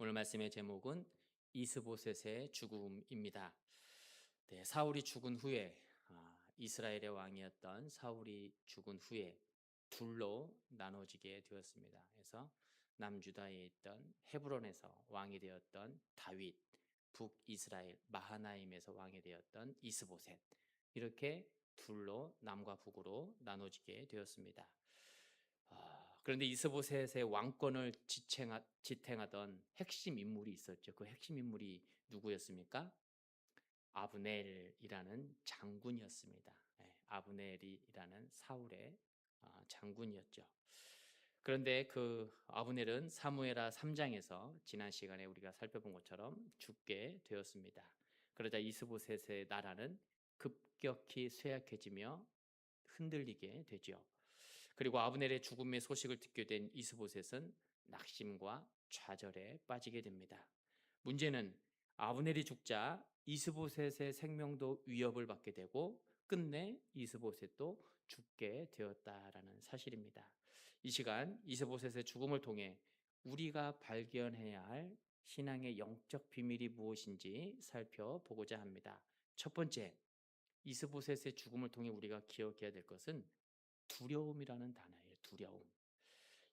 오늘 말씀의 제목은 이스보셋의 죽음입니다. 네, 사울이 죽은 후에 이스라엘의 왕이었던 사울이 죽은 후에 둘로 나눠지게 되었습니다. 그래서 남유다에 있던 헤브론에서 왕이 되었던 다윗, 북이스라엘 마하나임에서 왕이 되었던 이스보셋, 이렇게 둘로 남과 북으로 나눠지게 되었습니다. 그런데 이스보셋의 왕권을 지탱하던 핵심 인물이 있었죠. 그 핵심 인물이 누구였습니까? 아브넬이라는 장군이었습니다. 아브넬이라는 사울의 장군이었죠. 그런데 그 아브넬은 사무엘하 3장에서 지난 시간에 우리가 살펴본 것처럼 죽게 되었습니다. 그러자 이스보셋의 나라는 급격히 쇠약해지며 흔들리게 되죠. 그리고 아브넬의 죽음의 소식을 듣게 된 이스보셋은 낙심과 좌절에 빠지게 됩니다. 문제는 아브넬이 죽자 이스보셋의 생명도 위협을 받게 되고 끝내 이스보셋도 죽게 되었다라는 사실입니다. 이 시간 이스보셋의 죽음을 통해 우리가 발견해야 할 신앙의 영적 비밀이 무엇인지 살펴보고자 합니다. 첫 번째, 이스보셋의 죽음을 통해 우리가 기억해야 될 것은 두려움이라는 단어예요. 두려움.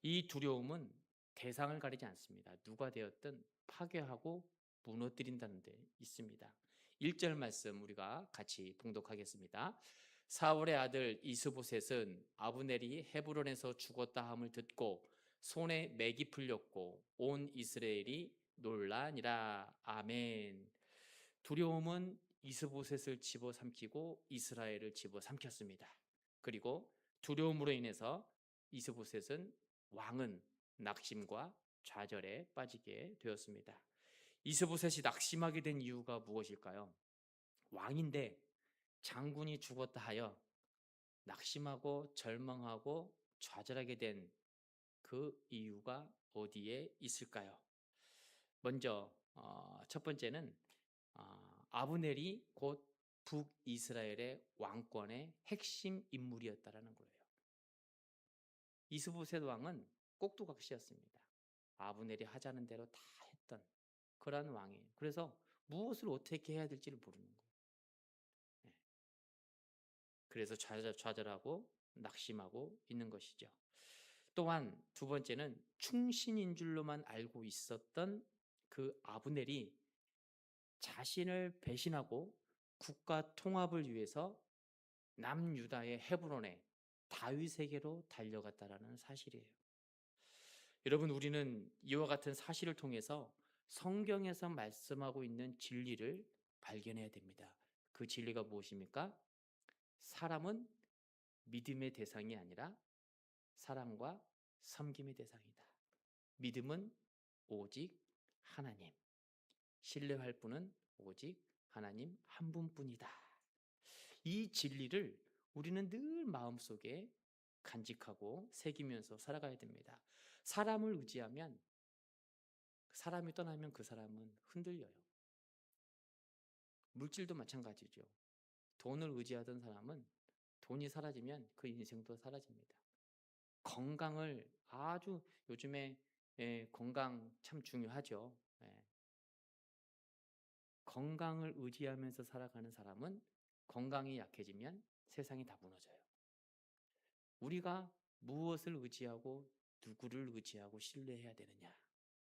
이 두려움은 대상을 가리지 않습니다. 누가 되었든 파괴하고 무너뜨린다는 데 있습니다. 1절 말씀 우리가 같이 봉독하겠습니다. 사울의 아들 이스보셋은 아브넬이 헤브론에서 죽었다 함을 듣고 손에 맥이 풀렸고 온 이스라엘이 놀라니라. 아멘. 두려움은 이스보셋을 집어삼키고 이스라엘을 집어삼켰습니다. 그리고 두려움으로 인해서 이스보셋은 왕은 낙심과 좌절에 빠지게 되었습니다. 이스보셋이 낙심하게 된 이유가 무엇일까요? 왕인데 장군이 죽었다 하여 낙심하고 절망하고 좌절하게 된 그 이유가 어디에 있을까요? 먼저 첫 번째는 아브넬이 곧 북이스라엘의 왕권의 핵심 인물이었다라는 거예요. 이스보셋 왕은 꼭두각시였습니다. 아브넬이 하자는 대로 다 했던 그런 왕이에요. 그래서 무엇을 어떻게 해야 될지를 모르는 거예요. 그래서 좌절하고 낙심하고 있는 것이죠. 또한 두 번째는 충신인 줄로만 알고 있었던 그 아브넬이 자신을 배신하고 국가 통합을 위해서 남유다의 헤브론에 다윗에게로 달려갔다라는 사실이에요. 여러분, 우리는 이와 같은 사실을 통해서 성경에서 말씀하고 있는 진리를 발견해야 됩니다. 그 진리가 무엇입니까? 사람은 믿음의 대상이 아니라 사랑과 섬김의 대상이다. 믿음은 오직 하나님, 신뢰할 분은 오직 하나님 한 분뿐이다. 이 진리를 우리는 늘 마음속에 간직하고 새기면서 살아가야 됩니다. 사람을 의지하면 사람이 떠나면 그 사람은 흔들려요. 물질도 마찬가지죠. 돈을 의지하던 사람은 돈이 사라지면 그 인생도 사라집니다. 건강을 아주 요즘에 건강 참 중요하죠. 건강을 의지하면서 살아가는 사람은 건강이 약해지면 세상이 다 무너져요. 우리가 무엇을 의지하고 누구를 의지하고 신뢰해야 되느냐?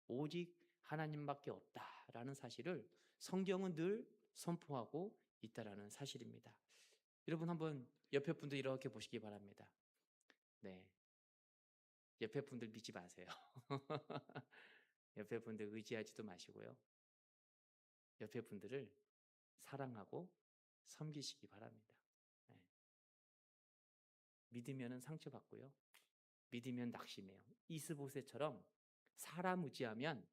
오직 하나님밖에 없다라는 사실을 성경은 늘 선포하고 있다라는 사실입니다. 여러분 한번 옆에 분들 이렇게 보시기 바랍니다. 네, 옆에 분들 믿지 마세요. 옆에 분들 의지하지도 마시고요. 옆에 분들을 사랑하고 섬기시기 바랍니다. 네. 믿으면 상처받고요. 믿으면 낙심해요. 이스보셋처럼 사람 의지하면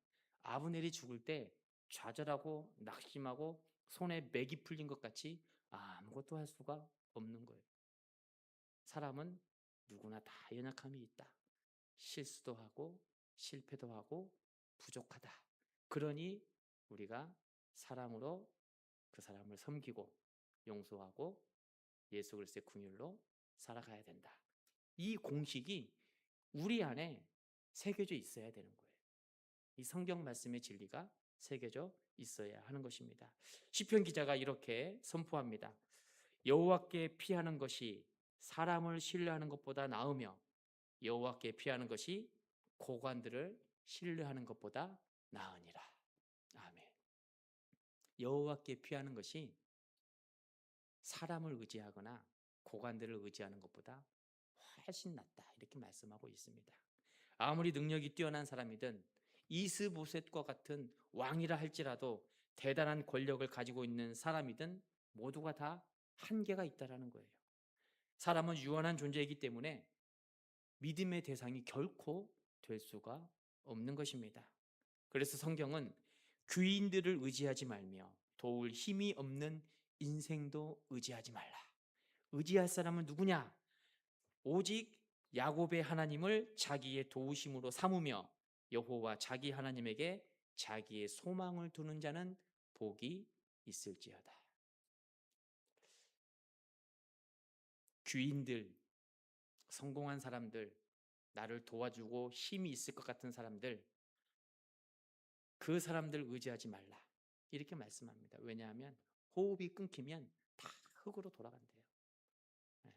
아브넬이 죽을 때 좌절하고 낙심하고 손에 맥이 풀린 것 같이 아무것도 할 수가 없는 거예요. 사람은 누구나 다 연약함이 있다. 실수도 하고 실패도 하고 부족하다. 그러니 우리가 사랑으로 그 사람을 섬기고 용서하고 예수 그리스도의 긍휼로 살아가야 된다. 이 공식이 우리 안에 새겨져 있어야 되는 거예요. 이 성경 말씀의 진리가 새겨져 있어야 하는 것입니다. 시편 기자가 이렇게 선포합니다. 여호와께 피하는 것이 사람을 신뢰하는 것보다 나으며 여호와께 피하는 것이 고관들을 신뢰하는 것보다 나으니라. 아멘. 여호와께 피하는 것이 사람을 의지하거나 고관들을 의지하는 것보다 훨씬 낫다, 이렇게 말씀하고 있습니다. 아무리 능력이 뛰어난 사람이든 이스보셋과 같은 왕이라 할지라도 대단한 권력을 가지고 있는 사람이든 모두가 다 한계가 있다라는 거예요. 사람은 유한한 존재이기 때문에 믿음의 대상이 결코 될 수가 없는 것입니다. 그래서 성경은 귀인들을 의지하지 말며 도울 힘이 없는 인생도 의지하지 말라. 의지할 사람은 누구냐? 오직 야곱의 하나님을 자기의 도우심으로 삼으며 여호와 자기 하나님에게 자기의 소망을 두는 자는 복이 있을지어다. 귀인들, 성공한 사람들, 나를 도와주고 힘이 있을 것 같은 사람들, 그 사람들 의지하지 말라, 이렇게 말씀합니다. 왜냐하면 호흡이 끊기면 다 흙으로 돌아간대요. 네.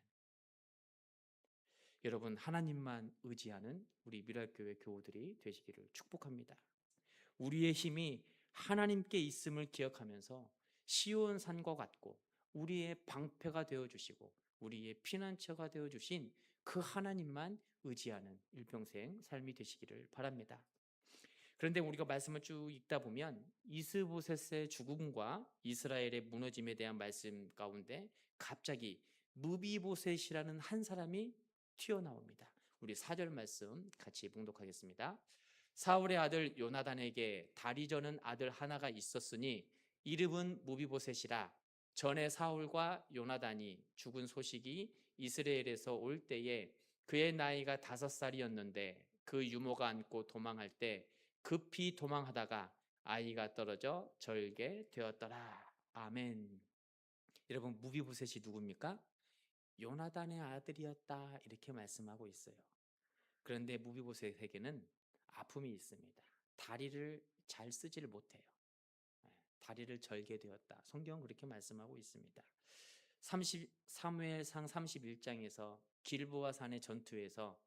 여러분, 하나님만 의지하는 우리 미랄교회 교우들이 되시기를 축복합니다. 우리의 힘이 하나님께 있음을 기억하면서 시온산과 같고 우리의 방패가 되어주시고 우리의 피난처가 되어주신 그 하나님만 의지하는 일평생 삶이 되시기를 바랍니다. 그런데 우리가 말씀을 쭉 읽다 보면 이스보셋의 죽음과 이스라엘의 무너짐에 대한 말씀 가운데 갑자기 무비보셋이라는 한 사람이 튀어나옵니다. 우리 4절 말씀 같이 봉독하겠습니다. 사울의 아들 요나단에게 다리 저는 아들 하나가 있었으니 이름은 무비보셋이라. 전에 사울과 요나단이 죽은 소식이 이스라엘에서 올 때에 그의 나이가 5살이었는데 그 유모가 안고 도망할 때 급히 도망하다가 아이가 떨어져 절개 되었더라. 아멘. 여러분, 무비보셋이 누굽니까? 요나단의 아들이었다, 이렇게 말씀하고 있어요. 그런데 무비보셋에게는 아픔이 있습니다. 다리를 잘 쓰지를 못해요. 다리를 절개되었다. 성경은 그렇게 말씀하고 있습니다. 사무엘상 31장에서 길보아 산의 전투에서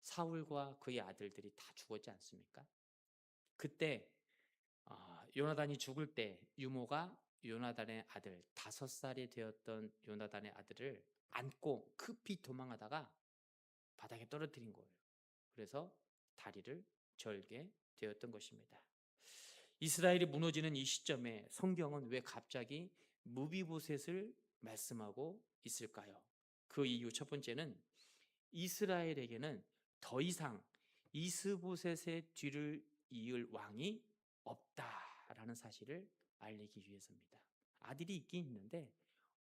사울과 그의 아들들이 다 죽었지 않습니까? 그때 요나단이 죽을 때 유모가 요나단의 아들 5살이 되었던 요나단의 아들을 안고 급히 도망하다가 바닥에 떨어뜨린 거예요. 그래서 다리를 절게 되었던 것입니다. 이스라엘이 무너지는 이 시점에 성경은 왜 갑자기 무비보셋을 말씀하고 있을까요? 그 이유 첫 번째는 이스라엘에게는 더 이상 이스보셋의 뒤를 이을 왕이 없다라는 사실을 알리기 위해서입니다. 아들이 있긴 있는데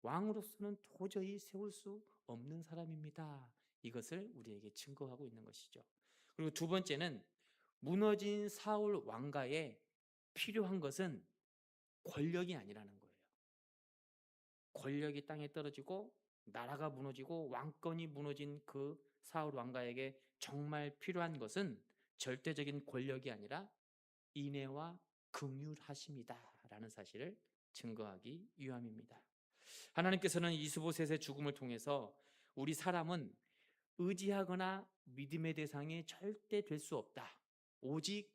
왕으로서는 도저히 세울 수 없는 사람입니다. 이것을 우리에게 증거하고 있는 것이죠. 그리고 두 번째는 무너진 사울 왕가에 필요한 것은 권력이 아니라는 거예요. 권력이 땅에 떨어지고 나라가 무너지고 왕권이 무너진 그 사울 왕가에게 정말 필요한 것은 절대적인 권력이 아니라 인애와 긍휼하심이다라는 사실을 증거하기 위함입니다. 하나님께서는 이스보셋의 죽음을 통해서 우리 사람은 의지하거나 믿음의 대상이 절대 될 수 없다. 오직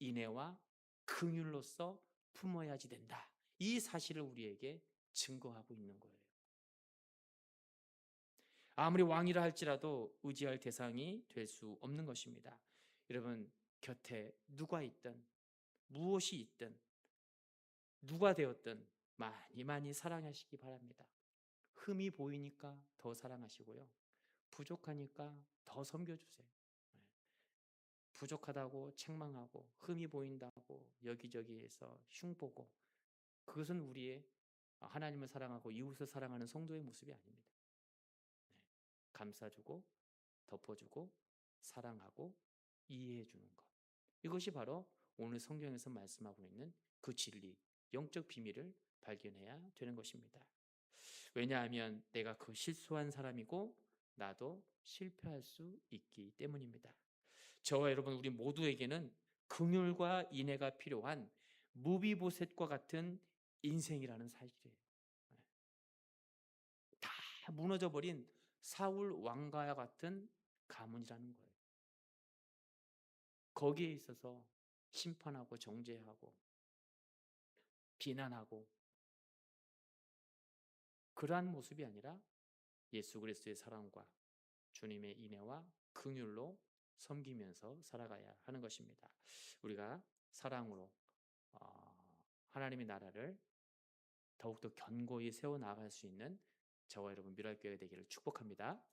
인애와 긍휼로서 품어야지 된다. 이 사실을 우리에게 증거하고 있는 거예요. 아무리 왕이라 할지라도 의지할 대상이 될 수 없는 것입니다. 여러분, 곁에 누가 있든 무엇이 있든 누가 되었든 많이 많이 사랑하시기 바랍니다. 흠이 보이니까 더 사랑하시고요. 부족하니까 더 섬겨주세요. 부족하다고 책망하고 흠이 보인다고 여기저기에서 흉보고, 그것은 우리의 하나님을 사랑하고 이웃을 사랑하는 성도의 모습이 아닙니다. 감싸주고 덮어주고 사랑하고 이해해주는 것, 이것이 바로 오늘 성경에서 말씀하고 있는 그 진리, 영적 비밀을 발견해야 되는 것입니다. 왜냐하면 내가 그 실수한 사람이고 나도 실패할 수 있기 때문입니다. 저와 여러분, 우리 모두에게는 긍휼과 인애가 필요한 무비보셋과 같은 인생이라는 사실이에요. 다 무너져 버린 사울 왕가와 같은 가문이라는 거예요. 거기에 있어서 심판하고 정죄하고 비난하고 그러한 모습이 아니라 예수 그리스도의 사랑과 주님의 인애와 긍휼로 섬기면서 살아가야 하는 것입니다. 우리가 사랑으로 하나님의 나라를 더욱더 견고히 세워나갈 수 있는 저와 여러분 미랄교회가 되기를 축복합니다.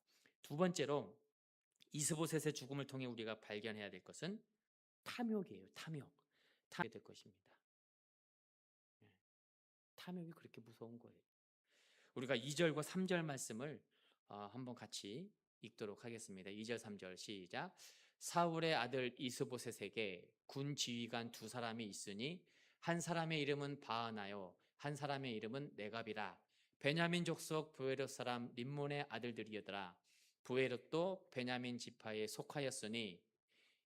두 번째로 이스보셋의 죽음을 통해 우리가 발견해야 될 것은 탐욕이에요. 탐욕이 될 것입니다. 탐욕이 그렇게 무서운 거예요. 우리가 2절과 3절 말씀을 한번 같이 읽도록 하겠습니다. 2절 3절 시작. 사울의 아들 이스보셋에게 군 지휘관 두 사람이 있으니 한 사람의 이름은 바하나요 한 사람의 이름은 네갑이라. 베냐민 족속 브에롯 사람 림몬의 아들들이더라. 브에롯도 베냐민 지파에 속하였으니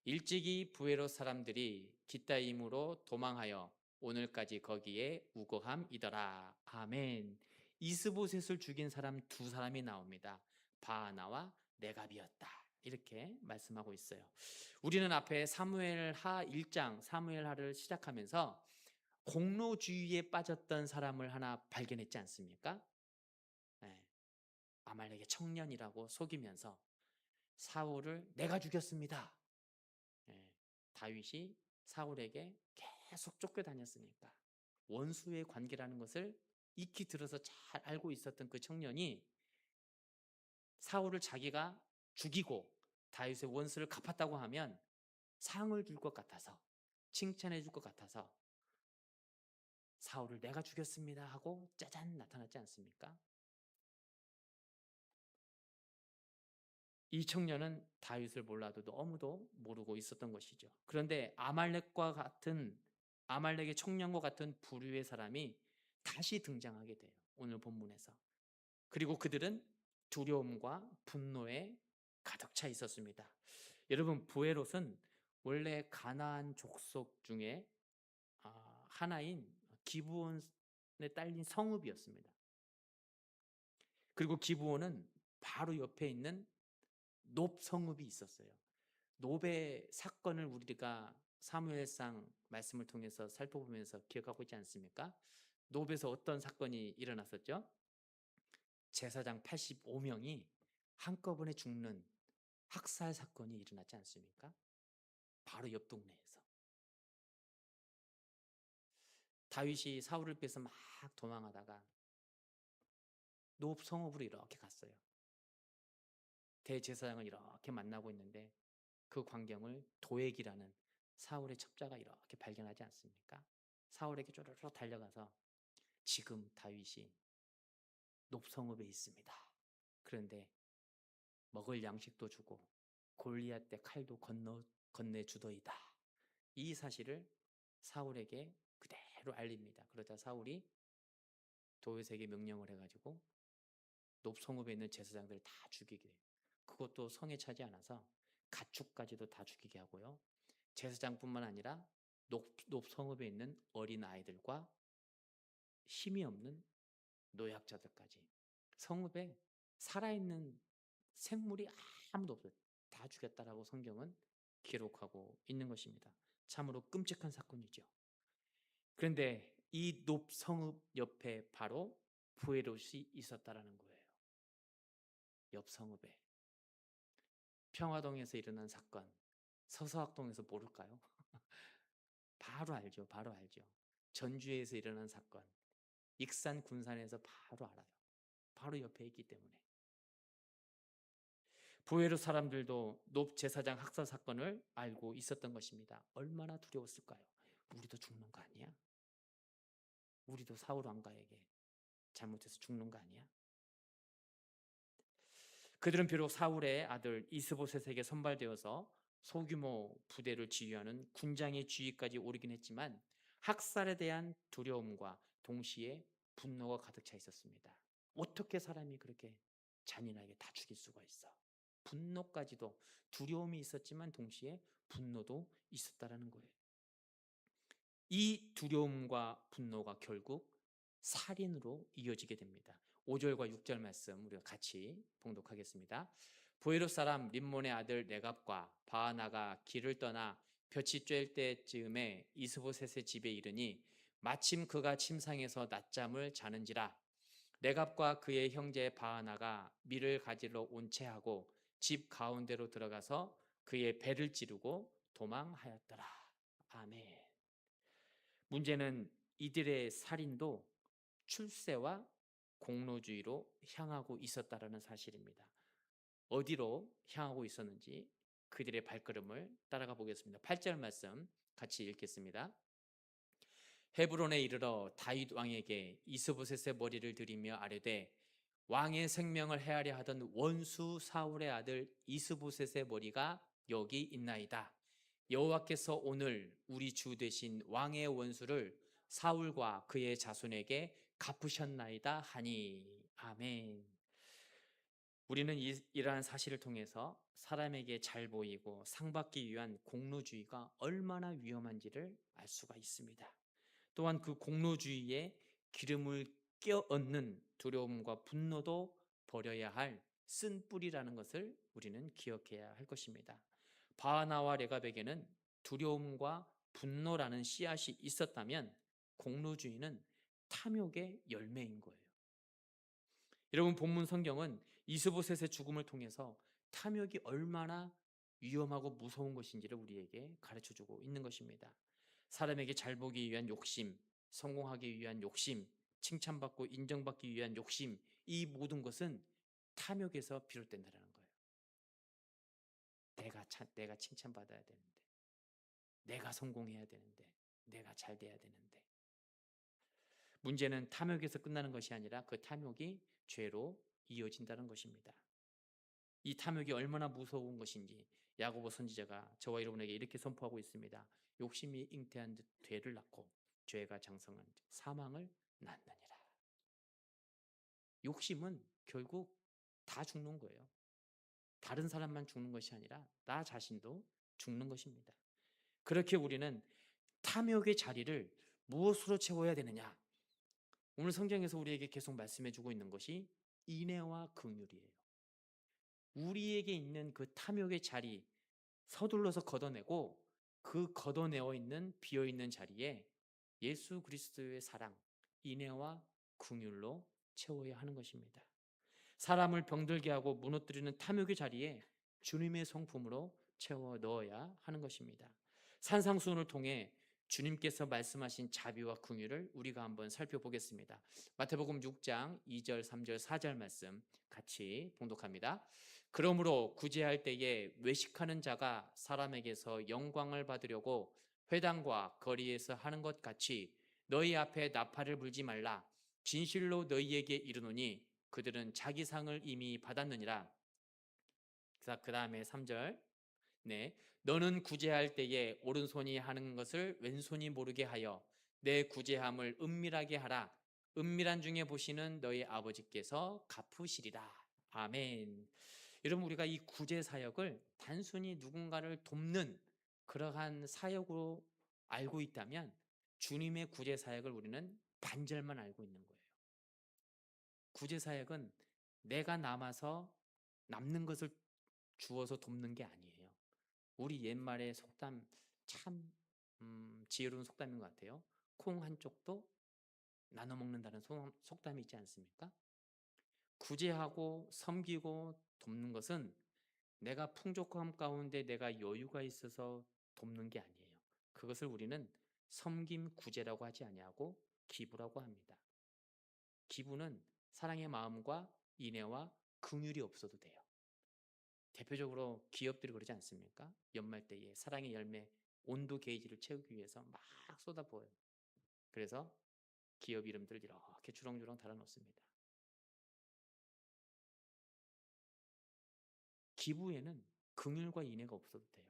일찍이 브에롯 사람들이 기타임으로 도망하여 오늘까지 거기에 우거함이더라. 아멘. 이스보셋을 죽인 사람 두 사람이 나옵니다. 바하나와 네갑이었다. 이렇게 말씀하고 있어요. 우리는 앞에 사무엘하 1장 사무엘하를 시작하면서 공로주의에 빠졌던 사람을 하나 발견했지 않습니까? 네. 아말렉의 청년이라고 속이면서 사울을 내가 죽였습니다. 네. 다윗이 사울에게 계속 쫓겨다녔으니까 원수의 관계라는 것을 익히 들어서 잘 알고 있었던 그 청년이 사울을 자기가 죽이고 다윗의 원수를 갚았다고 하면 상을 줄 것 같아서 칭찬해 줄 것 같아서 사울을 내가 죽였습니다 하고 짜잔 나타났지 않습니까? 이 청년은 다윗을 몰라도 너무도 모르고 있었던 것이죠. 그런데 아말렉의 청년과 같은 부류의 사람이 다시 등장하게 돼요. 오늘 본문에서. 그리고 그들은 두려움과 분노에 가득 차 있었습니다. 여러분, 브에롯은 원래 가나안 족속 중에 하나인 기브온에 딸린 성읍이었습니다. 그리고 기브온은 바로 옆에 있는 놉 성읍이 있었어요. 놉의 사건을 우리가 사무엘상 말씀을 통해서 살펴보면서 기억하고 있지 않습니까? 놉에서 어떤 사건이 일어났었죠? 제사장 85명이 한꺼번에 죽는 학살 사건이 일어났지 않습니까? 바로 옆 동네에서. 다윗이 사울을 빼서 막 도망하다가 놉 성읍으로 이렇게 갔어요. 대제사장을 이렇게 만나고 있는데 그 광경을 도액이라는 사울의 첩자가 이렇게 발견하지 않습니까? 사울에게 쪼르르 달려가서 지금 다윗이 놉 성읍에 있습니다. 그런데 먹을 양식도 주고 골리앗 때 칼도 건네주더이다. 이 사실을 사울에게 그대로 알립니다. 그러자 사울이 도윗에게 명령을 해가지고 놉 성읍에 있는 제사장들을 다 죽이게 돼요. 그것도 성에 차지 않아서 가축까지도 다 죽이게 하고요. 제사장뿐만 아니라 놉 성읍에 있는 어린 아이들과 힘이 없는 노약자들까지 성읍에 살아있는 생물이 아무도 없어요. 다 죽였다라고 성경은 기록하고 있는 것입니다. 참으로 끔찍한 사건이죠. 그런데 이 놉 성읍 옆에 바로 브에롯이 있었다라는 거예요. 옆 성읍에. 평화동에서 일어난 사건, 서서학동에서 모를까요? 바로 알죠. 바로 알죠. 전주에서 일어난 사건, 익산 군산에서 바로 알아요. 바로 옆에 있기 때문에. 브에롯 사람들도 놉 제사장 학살 사건을 알고 있었던 것입니다. 얼마나 두려웠을까요? 우리도 죽는 거 아니야? 우리도 사울 왕가에게 잘못해서 죽는 거 아니야? 그들은 비록 사울의 아들 이스보셋에게 선발되어서 소규모 부대를 지휘하는 군장의 지위까지 오르긴 했지만 학살에 대한 두려움과 동시에 분노가 가득 차 있었습니다. 어떻게 사람이 그렇게 잔인하게 다 죽일 수가 있어? 분노까지도 두려움이 있었지만 동시에 분노도 있었다라는 거예요. 이 두려움과 분노가 결국 살인으로 이어지게 됩니다. 5절과 6절 말씀 우리가 같이 봉독하겠습니다. 보에롯 사람 림몬의 아들 레갑과 바하나가 길을 떠나 볕이 쬐을 때쯤에 이스보셋의 집에 이르니 마침 그가 침상에서 낮잠을 자는지라. 레갑과 그의 형제 바하나가 밀을 가지러 온 채하고 집 가운데로 들어가서 그의 배를 찌르고 도망하였더라. 아멘. 문제는 이들의 살인도 출세와 공로주의로 향하고 있었다라는 사실입니다. 어디로 향하고 있었는지 그들의 발걸음을 따라가 보겠습니다. 8절 말씀 같이 읽겠습니다. 헤브론에 이르러 다윗 왕에게 이스보셋의 머리를 들이며 아뢰되 왕의 생명을 해하려 하던 원수 사울의 아들 이스보셋의 머리가 여기 있나이다. 여호와께서 오늘 우리 주 되신 왕의 원수를 사울과 그의 자손에게 갚으셨나이다 하니. 아멘. 우리는 이러한 사실을 통해서 사람에게 잘 보이고 상받기 위한 공로주의가 얼마나 위험한지를 알 수가 있습니다. 또한 그 공로주의에 기름을 껴얹는 두려움과 분노도 버려야 할 쓴뿌리라는 것을 우리는 기억해야 할 것입니다. 바하나와 레갑에게는 두려움과 분노라는 씨앗이 있었다면 공로주의는 탐욕의 열매인 거예요. 여러분, 본문 성경은 이스보셋의 죽음을 통해서 탐욕이 얼마나 위험하고 무서운 것인지를 우리에게 가르쳐주고 있는 것입니다. 사람에게 잘 보기 위한 욕심, 성공하기 위한 욕심, 칭찬받고 인정받기 위한 욕심, 이 모든 것은 탐욕에서 비롯된다는 거예요. 내가 칭찬받아야 되는데, 내가 성공해야 되는데, 내가 잘 돼야 되는데. 문제는 탐욕에서 끝나는 것이 아니라 그 탐욕이 죄로 이어진다는 것입니다. 이 탐욕이 얼마나 무서운 것인지 야고보 선지자가 저와 여러분에게 이렇게 선포하고 있습니다. 욕심이 잉태한 듯 죄를 낳고 죄가 장성한 듯 사망을 낳느니라. 욕심은 결국 다 죽는 거예요. 다른 사람만 죽는 것이 아니라 나 자신도 죽는 것입니다. 그렇게 우리는 탐욕의 자리를 무엇으로 채워야 되느냐? 오늘 성경에서 우리에게 계속 말씀해 주고 있는 것이 인애와 긍휼이에요. 우리에게 있는 그 탐욕의 자리 서둘러서 걷어내고 그 걷어내어 있는 비어 있는 자리에 예수 그리스도의 사랑, 인애와 긍휼로 채워야 하는 것입니다. 사람을 병들게 하고 무너뜨리는 탐욕의 자리에 주님의 성품으로 채워 넣어야 하는 것입니다. 산상수훈을 통해 주님께서 말씀하신 자비와 긍휼을 우리가 한번 살펴보겠습니다. 마태복음 6장 2절, 3절, 4절 말씀 같이 봉독합니다. 그러므로 구제할 때에 외식하는 자가 사람에게서 영광을 받으려고 회당과 거리에서 하는 것 같이 너희 앞에 나팔을 불지 말라. 진실로 너희에게 이르노니 그들은 자기 상을 이미 받았느니라. 그 다음에 3절. 네, 너는 구제할 때에 오른손이 하는 것을 왼손이 모르게 하여 내 구제함을 은밀하게 하라. 은밀한 중에 보시는 너희 아버지께서 갚으시리라. 아멘. 여러분, 우리가 이 구제 사역을 단순히 누군가를 돕는 그러한 사역으로 알고 있다면 주님의 구제 사역을 우리는 반절만 알고 있는 거예요. 구제 사역은 내가 남아서 남는 것을 주어서 돕는 게 아니에요. 우리 옛말의 속담 참 지혜로운 속담인 것 같아요. 콩 한 쪽도 나눠 먹는다는 속담이 있지 않습니까? 구제하고 섬기고 돕는 것은 내가 풍족함 가운데 내가 여유가 있어서 돕는 게 아니에요. 그것을 우리는 섬김 구제라고 하지 아니하고 기부라고 합니다. 기부는 사랑의 마음과 인애와 긍휼이 없어도 돼요. 대표적으로 기업들이 그러지 않습니까? 연말 때에 사랑의 열매 온도 게이지를 채우기 위해서 막 쏟아부어요. 그래서 기업 이름들 이렇게 주렁주렁 달아놓습니다. 기부에는 긍휼과 인애가 없어도 돼요.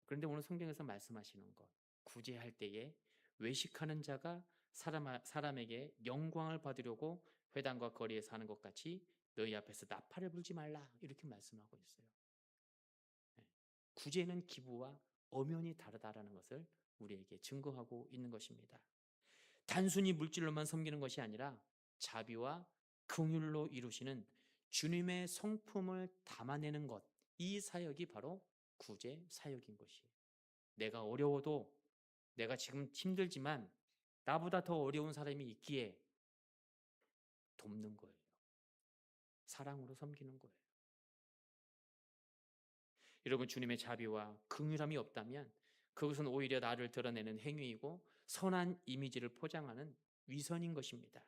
그런데 오늘 성경에서 말씀하시는 것, 구제할 때에 외식하는 자가 사람에게 영광을 받으려고 회당과 거리에서 하는 것 같이 너희 앞에서 나팔을 불지 말라, 이렇게 말씀하고 있어요. 구제는 기부와 엄연히 다르다라는 것을 우리에게 증거하고 있는 것입니다. 단순히 물질로만 섬기는 것이 아니라 자비와 긍휼로 이루시는 주님의 성품을 담아내는 것, 이 사역이 바로 구제 사역인 것이에요. 내가 어려워도, 내가 지금 힘들지만 나보다 더 어려운 사람이 있기에 돕는 거예요. 사랑으로 섬기는 거예요. 여러분, 주님의 자비와 긍휼함이 없다면 그것은 오히려 나를 드러내는 행위이고 선한 이미지를 포장하는 위선인 것입니다.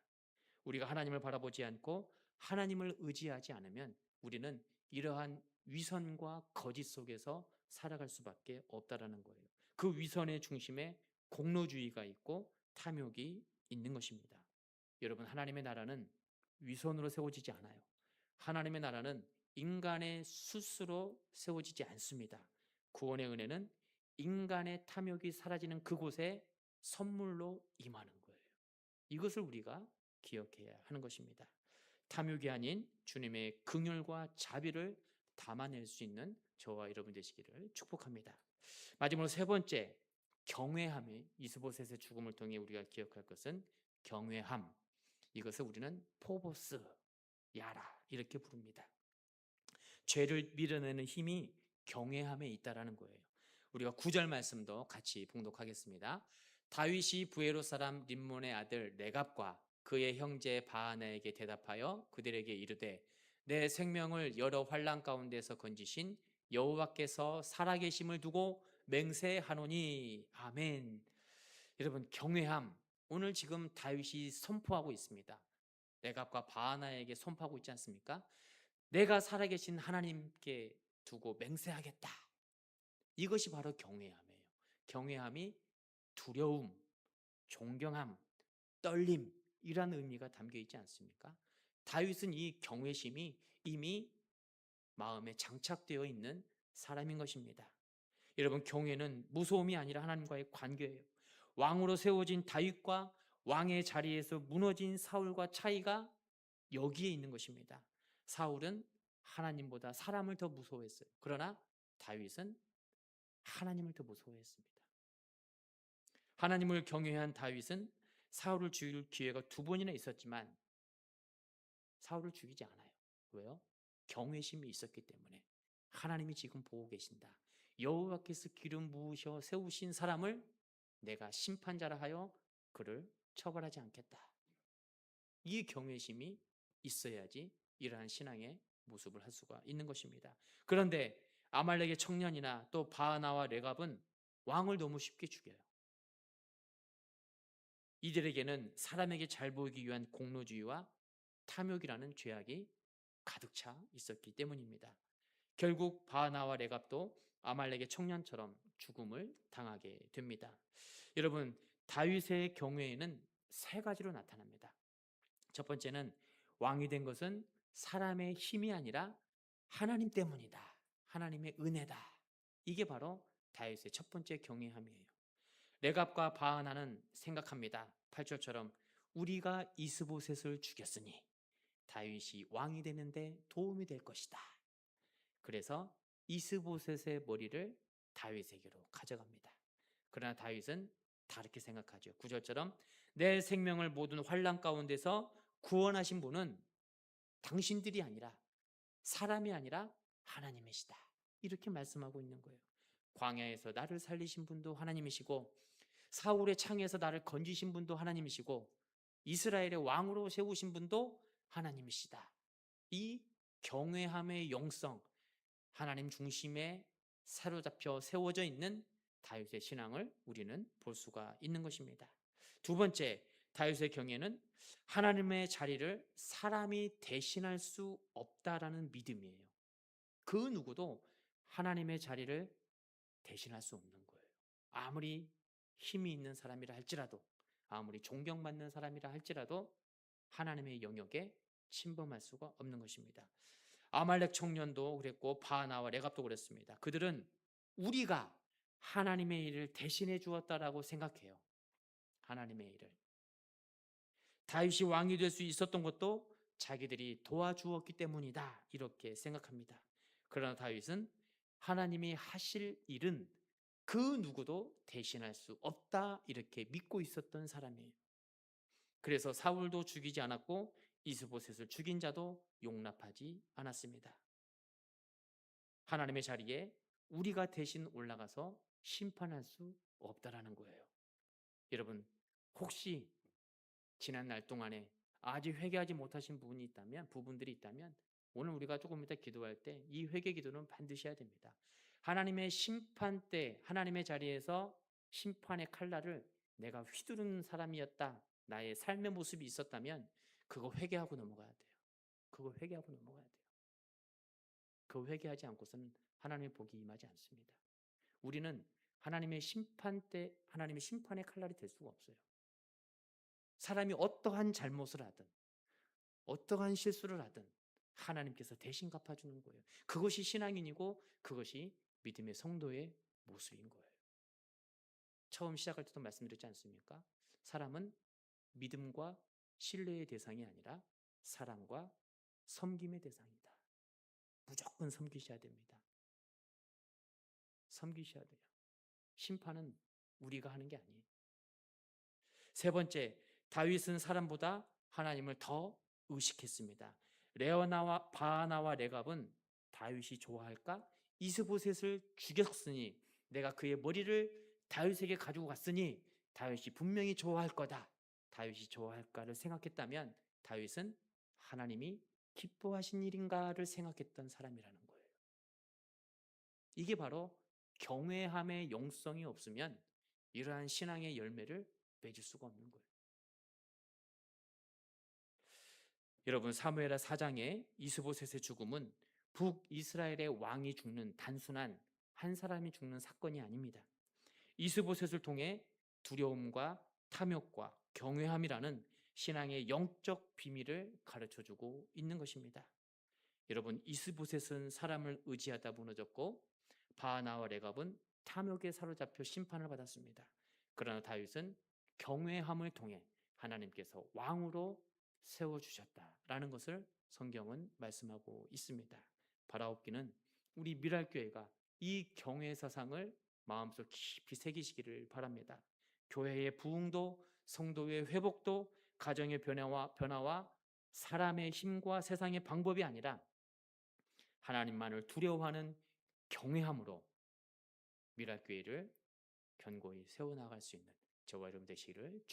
우리가 하나님을 바라보지 않고 하나님을 의지하지 않으면 우리는 이러한 위선과 거짓 속에서 살아갈 수밖에 없다라는 거예요. 그 위선의 중심에 공로주의가 있고 탐욕이 있는 것입니다. 여러분, 하나님의 나라는 위선으로 세워지지 않아요. 하나님의 나라는 인간의 숫으로 세워지지 않습니다. 구원의 은혜는 인간의 탐욕이 사라지는 그곳에 선물로 임하는 거예요. 이것을 우리가 기억해야 하는 것입니다. 탐욕이 아닌 주님의 긍휼과 자비를 담아낼 수 있는 저와 여러분 되시기를 축복합니다. 마지막으로 세 번째, 경외함이 이스보셋의 죽음을 통해 우리가 기억할 것은 경외함. 이것을 우리는 포보스, 야라 이렇게 부릅니다. 죄를 밀어내는 힘이 경외함에 있다라는 거예요. 우리가 9절 말씀도 같이 봉독하겠습니다. 다윗이 부에롯 사람 림몬의 아들 레갑과 그의 형제 바하나에게 대답하여 그들에게 이르되 내 생명을 여러 환난 가운데서 건지신 여호와께서 살아계심을 두고 맹세하노니 아멘. 여러분, 경외함, 오늘 지금 다윗이 선포하고 있습니다. 레갑과 바하나에게 선포하고 있지 않습니까? 내가 살아계신 하나님께 두고 맹세하겠다. 이것이 바로 경외함이에요. 경외함이 두려움, 존경함, 떨림 이란 의미가 담겨 있지 않습니까? 다윗은 이 경외심이 이미 마음에 장착되어 있는 사람인 것입니다. 여러분, 경외는 무서움이 아니라 하나님과의 관계예요. 왕으로 세워진 다윗과 왕의 자리에서 무너진 사울과 차이가 여기에 있는 것입니다. 사울은 하나님보다 사람을 더 무서워했어요. 그러나 다윗은 하나님을 더 무서워했습니다. 하나님을 경외한 다윗은 사울을 죽일 기회가 2번이나 있었지만 사울을 죽이지 않아요. 왜요? 경외심이 있었기 때문에. 하나님이 지금 보고 계신다. 여호와께서 기름 부으셔 세우신 사람을 내가 심판자라 하여 그를 처벌하지 않겠다. 이 경외심이 있어야지 이러한 신앙의 모습을 할 수가 있는 것입니다. 그런데 아말렉의 청년이나 또 바하나와 레갑은 왕을 너무 쉽게 죽여요. 이들에게는 사람에게 잘 보이기 위한 공로주의와 탐욕이라는 죄악이 가득 차 있었기 때문입니다. 결국 바하나와 레갑도 아말렉의 청년처럼 죽음을 당하게 됩니다. 여러분, 다윗의 경외에는 3가지로 나타납니다. 첫 번째는 왕이 된 것은 사람의 힘이 아니라 하나님 때문이다. 하나님의 은혜다. 이게 바로 다윗의 첫 번째 경외함이에요. 레갑과 바하나는 생각합니다. 8절처럼 우리가 이스보셋을 죽였으니 다윗이 왕이 되는데 도움이 될 것이다. 그래서 이스보셋의 머리를 다윗에게로 가져갑니다. 그러나 다윗은 다르게 생각하죠. 9절처럼 내 생명을 모든 환난 가운데서 구원하신 분은 당신들이 아니라 사람이 아니라 하나님이시다. 이렇게 말씀하고 있는 거예요. 광야에서 나를 살리신 분도 하나님이시고 사울의 창에서 나를 건지신 분도 하나님이시고 이스라엘의 왕으로 세우신 분도 하나님이시다. 이 경외함의 영성, 하나님 중심에 사로잡혀 세워져 있는 다윗의 신앙을 우리는 볼 수가 있는 것입니다. 2번째, 다윗의 경외는 하나님의 자리를 사람이 대신할 수 없다라는 믿음이에요. 그 누구도 하나님의 자리를 대신할 수 없는 거예요. 아무리 힘이 있는 사람이라 할지라도, 아무리 존경받는 사람이라 할지라도 하나님의 영역에 침범할 수가 없는 것입니다. 아말렉 청년도 그랬고 바하나와 레갑도 그랬습니다. 그들은 우리가 하나님의 일을 대신해 주었다라고 생각해요. 하나님의 일을. 다윗이 왕이 될 수 있었던 것도 자기들이 도와주었기 때문이다. 이렇게 생각합니다. 그러나 다윗은 하나님이 하실 일은 그 누구도 대신할 수 없다 이렇게 믿고 있었던 사람이에요. 그래서 사울도 죽이지 않았고 이스보셋을 죽인 자도 용납하지 않았습니다. 하나님의 자리에 우리가 대신 올라가서 심판할 수 없다라는 거예요. 여러분, 혹시 지난 날 동안에 아직 회개하지 못하신 부분들이 있다면 오늘 우리가 조금 이따 기도할 때 이 회개 기도는 반드시 해야 됩니다. 하나님의 심판 때 하나님의 자리에서 심판의 칼날을 내가 휘두른 사람이었다. 나의 삶의 모습이 있었다면 그거 회개하고 넘어가야 돼요. 그거 회개하고 넘어가야 돼요. 그 회개하지 않고서는 하나님의 복이 임하지 않습니다. 우리는 하나님의 심판 때 하나님의 심판의 칼날이 될 수가 없어요. 사람이 어떠한 잘못을 하든 어떠한 실수를 하든 하나님께서 대신 갚아주는 거예요. 그것이 신앙인이고 그것이 믿음의 성도의 모습인 거예요. 처음 시작할 때도 말씀드렸지 않습니까? 사람은 믿음과 신뢰의 대상이 아니라 사랑과 섬김의 대상이다. 무조건 섬기셔야 됩니다. 섬기셔야 돼요. 심판은 우리가 하는 게 아니에요. 세 번째, 다윗은 사람보다 하나님을 더 의식했습니다. 레오나와 바하나와 레갑은 다윗이 좋아할까? 이스보셋을 죽였으니 내가 그의 머리를 다윗에게 가지고 갔으니 다윗이 분명히 좋아할 거다. 다윗이 좋아할까를 생각했다면 다윗은 하나님이 기뻐하신 일인가를 생각했던 사람이라는 거예요. 이게 바로 경외함의 영성이 없으면 이러한 신앙의 열매를 맺을 수가 없는 거예요. 여러분, 사무엘하 4장의 이스보셋의 죽음은 북이스라엘의 왕이 죽는 단순한 한 사람이 죽는 사건이 아닙니다. 이스보셋을 통해 두려움과 탐욕과 경외함이라는 신앙의 영적 비밀을 가르쳐주고 있는 것입니다. 여러분, 이스보셋은 사람을 의지하다 무너졌고 바하나와 레갑은 탐욕에 사로잡혀 심판을 받았습니다. 그러나 다윗은 경외함을 통해 하나님께서 왕으로 세워주셨다라는 것을 성경은 말씀하고 있습니다. 바라옵기는 우리 미랄교회가 이 경외 사상을 마음속 깊이 새기시기를 바랍니다. 교회의 부흥도 성도의 회복도 가정의 변화와 사람의 힘과 세상의 방법이 아니라 하나님만을 두려워하는 경외함으로 미랄교회를 견고히 세워나갈 수 있는 저와 여러분 되시기를